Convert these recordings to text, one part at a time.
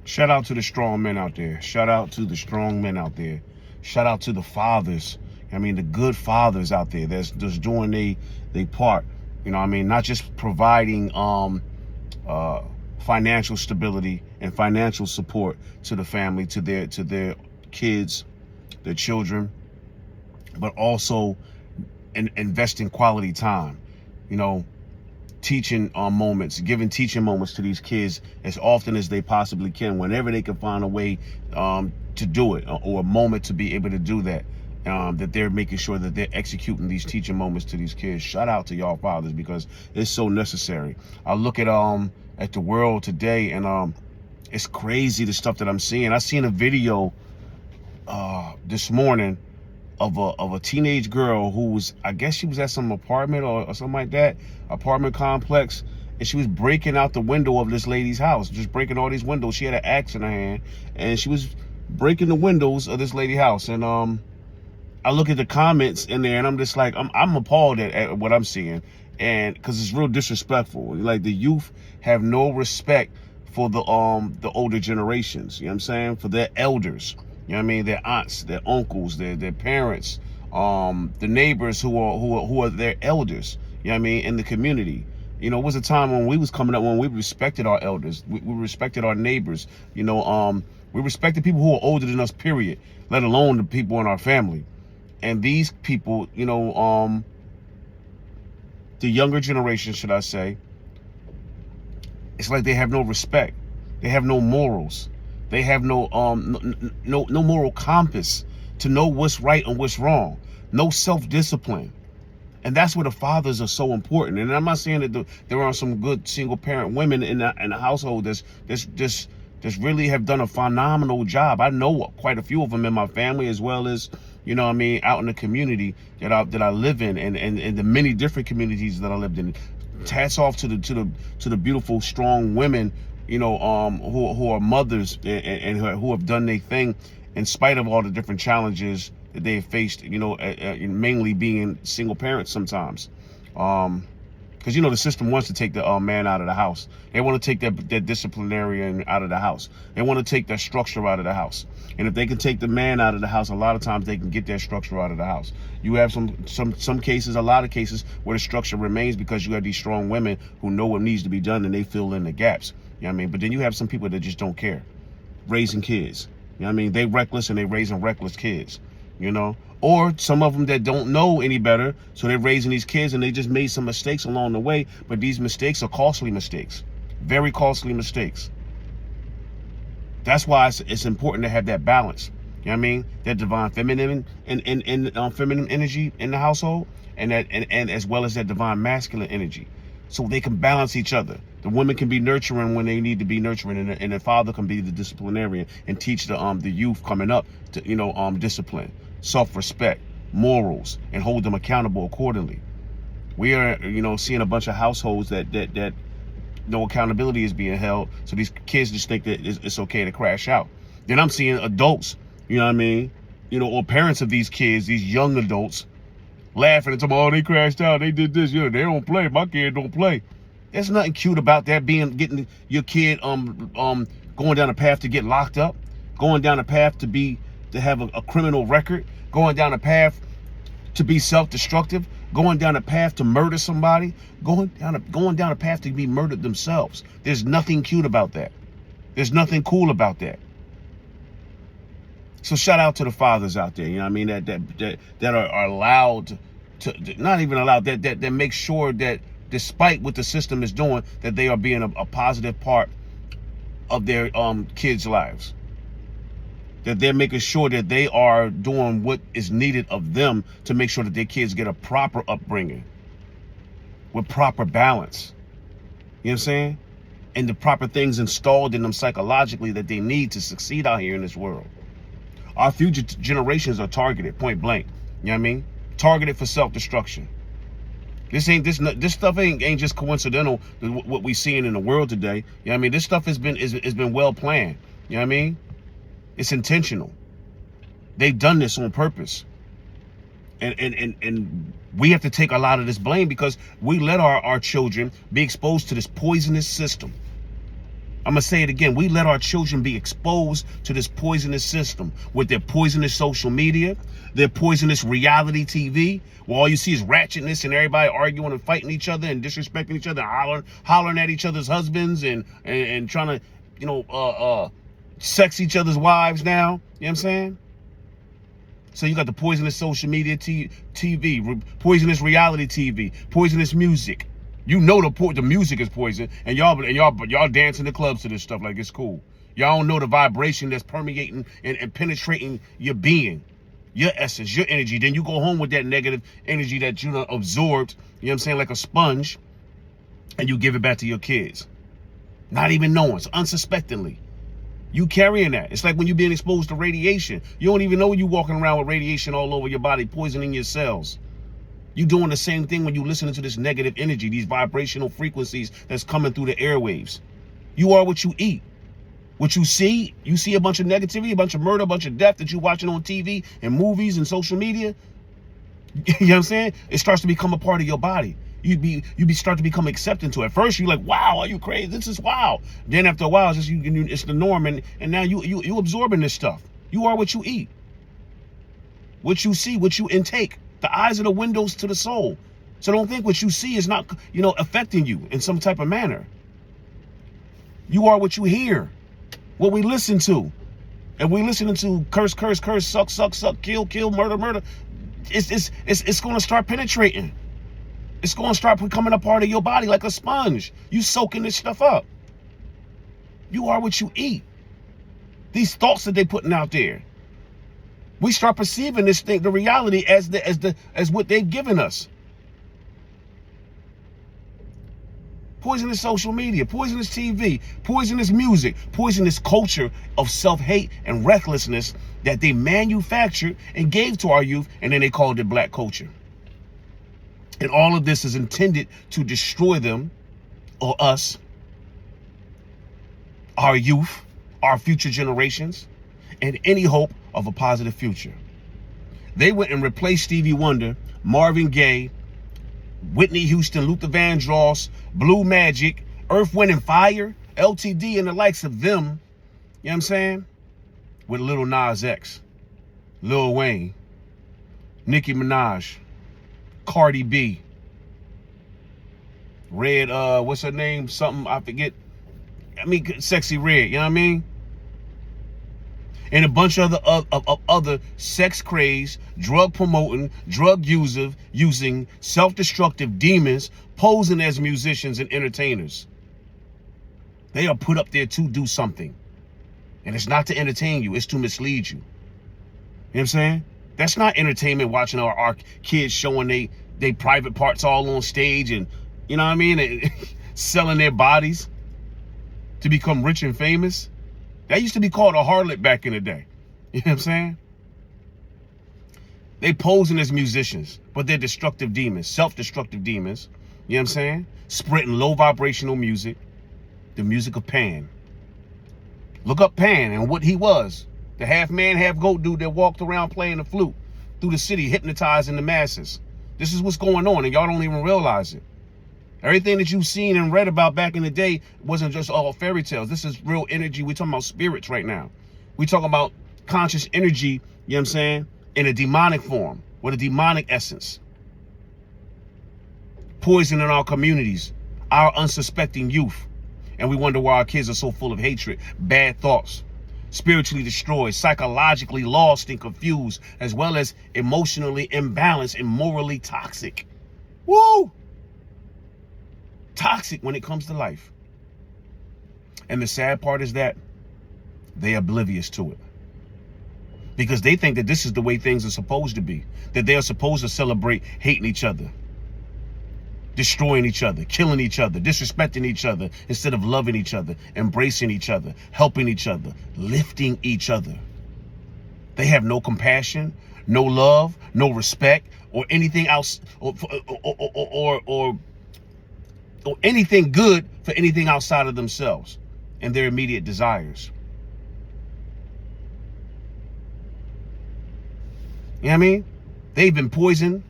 Shout out to the strong men out there. Shout out to the strong men out there. Shout out to the fathers. I mean, the good fathers out there that's just doing they part. You know what I mean? Not just providing financial stability and financial support to the family, to their kids, their children, but also investing quality time. You know, teaching moments, giving teaching moments to these kids as often as they possibly can, whenever they can find a way to do it, or a moment to be able to do that. That they're making sure that they're executing these teaching moments to these kids. Shout out to y'all fathers, because it's so necessary. I look at the world today, and it's crazy the stuff that I'm seeing. I seen a video this morning of a teenage girl who was, I guess she was at some apartment or something like that, apartment complex, and she was breaking out the window of this lady's house, just breaking all these windows. She had an axe in her hand, and she was breaking the windows of this lady's house. And I look at the comments in there, and I'm just like, I'm appalled at what I'm seeing, and because it's real disrespectful. Like, the youth have no respect for the older generations. You know what I'm saying? For their elders. You know what I mean? Their aunts, their uncles, their parents, the neighbors who are their elders. You know what I mean? In the community. You know, it was a time when we was coming up when we respected our elders. We respected our neighbors. You know, we respected people who were older than us, period, let alone the people in our family. And these people, you know, the younger generation, should I say, it's like they have no respect. They have no morals. They have no moral compass to know what's right and what's wrong. No self-discipline. And that's where the fathers are so important. And I'm not saying that there are some good single parent women in the household that's really have done a phenomenal job. I know quite a few of them in my family, as well as, you know what I mean, out in the community that I live in, and the many different communities that I lived in. Hats off to the beautiful, strong women, you know, who are mothers and who have done their thing in spite of all the different challenges that they have faced, you know, mainly being single parents sometimes. Because, you know, the system wants to take the man out of the house. They want to take that disciplinarian out of the house. They want to take that structure out of the house. And if they can take the man out of the house, a lot of times they can get that structure out of the house. You have some cases, a lot of cases, where the structure remains because you have these strong women who know what needs to be done, and they fill in the gaps. You know what I mean? But then you have some people that just don't care, raising kids. You know what I mean? They reckless, and they raising reckless kids, you know? Or some of them that don't know any better, so they're raising these kids and they just made some mistakes along the way, but these mistakes are costly mistakes, very costly mistakes. That's why it's important to have that balance. You know what I mean? That divine feminine and feminine energy in the household, and as well as that divine masculine energy, so they can balance each other. The women can be nurturing when they need to be nurturing, and the father can be the disciplinarian and teach the youth coming up to, you know, discipline, self-respect, morals, and hold them accountable accordingly. We are, you know, seeing a bunch of households that no accountability is being held, so these kids just think that it's okay to crash out. Then I'm seeing adults, you know what I mean, you know, or parents of these kids, these young adults, laughing and talking, oh, they crashed out, they did this, you know, they don't play, my kid don't play. There's nothing cute about that, getting your kid going down a path to get locked up, going down a path to have a criminal record, going down a path to be self-destructive, going down a path to murder somebody, going down a path to be murdered themselves. There's nothing cute about that. There's nothing cool about that. So shout out to the fathers out there, you know what I mean, that are allowed to, not even allowed, that make sure that despite what the system is doing, that they are being a positive part of their kids' lives. That they're making sure that they are doing what is needed of them to make sure that their kids get a proper upbringing with proper balance. You know what I'm saying? And the proper things installed in them psychologically that they need to succeed out here in this world. Our future generations are targeted, point blank. You know what I mean? Targeted for self-destruction. This stuff ain't just coincidental to what we seeing in the world today. You know what I mean? This stuff has been well planned. You know what I mean? It's intentional. They've done this on purpose. And we have to take a lot of this blame because we let our children be exposed to this poisonous system. I'm going to say it again. We let our children be exposed to this poisonous system with their poisonous social media, their poisonous reality TV, where all you see is ratchetness and everybody arguing and fighting each other and disrespecting each other, and hollering at each other's husbands and trying to, sex each other's wives now. You know what I'm saying? So you got the poisonous social media TV, poisonous reality TV, poisonous music. You know the music is poison, and y'all dance in the clubs to this stuff like it's cool. Y'all don't know the vibration that's permeating and penetrating your being, your essence, your energy. Then you go home with that negative energy that you done absorbed, you know what I'm saying, like a sponge, and you give it back to your kids. Not even knowing, unsuspectingly. You carrying that. It's like when you're being exposed to radiation. You don't even know you're walking around with radiation all over your body, poisoning your cells. You doing the same thing when you listening to this negative energy, these vibrational frequencies that's coming through the airwaves. You are what you eat. What you see a bunch of negativity, a bunch of murder, a bunch of death that you're watching on TV and movies and social media. You know what I'm saying? It starts to become a part of your body. You start to become accepting to it. At first, you're like, wow, are you crazy? This is wow. Then after a while, it's the norm, and now you absorbing this stuff. You are what you eat, what you see, what you intake. The eyes are the windows to the soul. So don't think what you see is not, affecting you in some type of manner. You are what you hear, what we listen to. And we listening to curse, suck, kill, murder. It's going to start penetrating. It's going to start becoming a part of your body like a sponge. You soaking this stuff up. You are what you eat. These thoughts that they putting out there. We start perceiving this thing, the reality, as what they've given us. Poisonous social media, poisonous TV, poisonous music, poisonous culture of self-hate and recklessness that they manufactured and gave to our youth, and then they called it black culture. And all of this is intended to destroy them, or us, our youth, our future generations, and any hope of a positive future. They went and replaced Stevie Wonder, Marvin Gaye, Whitney Houston, Luther Vandross, Blue Magic, Earth, Wind and Fire, LTD, and the likes of them, you know what I'm saying, with Lil Nas X, Lil Wayne, Nicki Minaj, Cardi B, Red, what's her name? Something, I forget. Sexy Red, you know what I mean? And a bunch of other sex-crazed, drug-promoting, drug-using, self-destructive demons posing as musicians and entertainers. They are put up there to do something. And it's not to entertain you, it's to mislead you. You know what I'm saying? That's not entertainment, watching our kids showing they private parts all on stage and, you know what I mean, and selling their bodies to become rich and famous. That used to be called a harlot back in the day. You know what I'm saying? They posing as musicians, but they're destructive demons, self-destructive demons. You know what I'm saying? Spreading low vibrational music, the music of Pan. Look up Pan and what he was. The half man, half goat dude that walked around playing the flute through the city, hypnotizing the masses. This is what's going on, and y'all don't even realize it. Everything that you've seen and read about back in the day wasn't just all fairy tales. This is real energy. We're talking about spirits right now. We're talking about conscious energy, you know what I'm saying, in a demonic form, with a demonic essence. Poisoning our communities, our unsuspecting youth. And we wonder why our kids are so full of hatred, bad thoughts, spiritually destroyed, psychologically lost and confused, as well as emotionally imbalanced and morally toxic. Woo! Toxic when it comes to life. And the sad part is that they're oblivious to it. Because they think that this is the way things are supposed to be. That they are supposed to celebrate hating each other, destroying each other, killing each other, disrespecting each other, instead of loving each other, embracing each other, helping each other, lifting each other. They have no compassion, no love, no respect, or anything else, or anything good for anything outside of themselves and their immediate desires. You know what I mean? They've been poisoned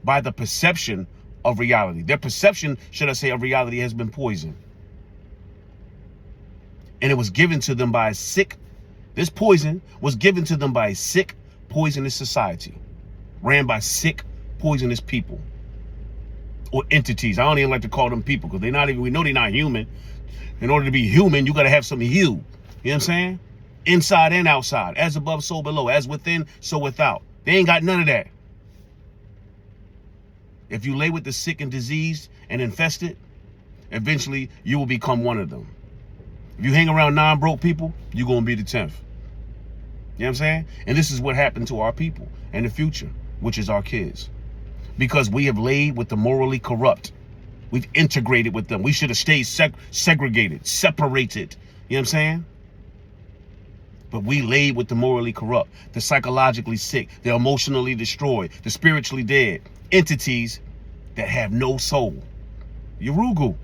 by the perception of reality. Their perception, should I say, of reality has been poisoned. And it was given to them by a sick, this poison was given to them by a sick, poisonous society, ran by sick, poisonous people or entities. I don't even like to call them people because they're not even, we know they're not human. In order to be human, you got to have some hue. You know what I'm saying? Inside and outside, as above, so below, as within, so without. They ain't got none of that. If you lay with the sick and diseased and infested, eventually you will become one of them. If you hang around non-broke people, you're going to be the 10th. You know what I'm saying? And this is what happened to our people in the future, which is our kids. Because we have laid with the morally corrupt. We've integrated with them. We should have stayed segregated, separated. You know what I'm saying? But we laid with the morally corrupt, the psychologically sick, the emotionally destroyed, the spiritually dead, entities that have no soul. Yurugu.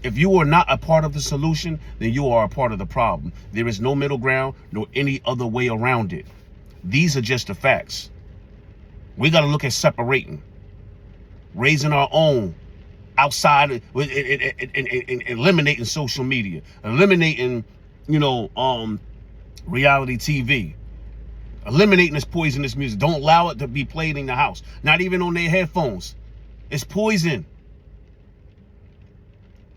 If you are not a part of the solution, then you are a part of the problem. There is no middle ground, nor any other way around it. These are just the facts. We got to look at separating, raising our own outside, eliminating social media, eliminating, reality TV, eliminating this poisonous music. Don't allow it to be played in the house, not even on their headphones. It's poison.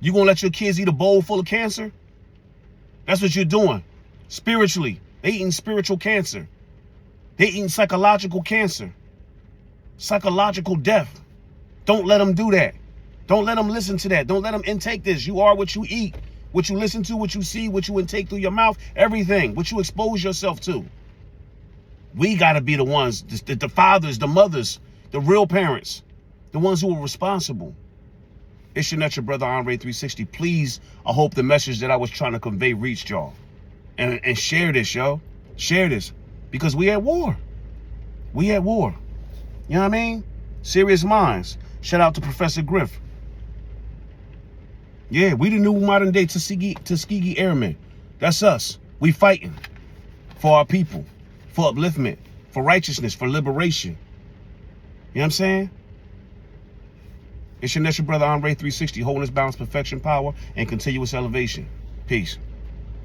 You gonna let your kids eat a bowl full of cancer? That's what you're doing. Spiritually, they eating spiritual cancer. They eating psychological cancer. Psychological death. Don't let them do that. Don't let them listen to that. Don't let them intake this. You are what you eat, what you listen to, what you see, what you intake through your mouth, everything, what you expose yourself to. We gotta be the ones, the fathers, the mothers, the real parents, the ones who are responsible. It's your natural brother, Andre 360. Please, I hope the message that I was trying to convey reached y'all. And share this, yo. Share this. Because we at war. We at war. You know what I mean? Serious minds. Shout out to Professor Griff. Yeah, we the new modern day Tuskegee Airmen. That's us. We fighting for our people, for upliftment, for righteousness, for liberation. You know what I'm saying? It's your natural brother, Andre 360, holiness, balance, perfection, power, and continuous elevation. Peace.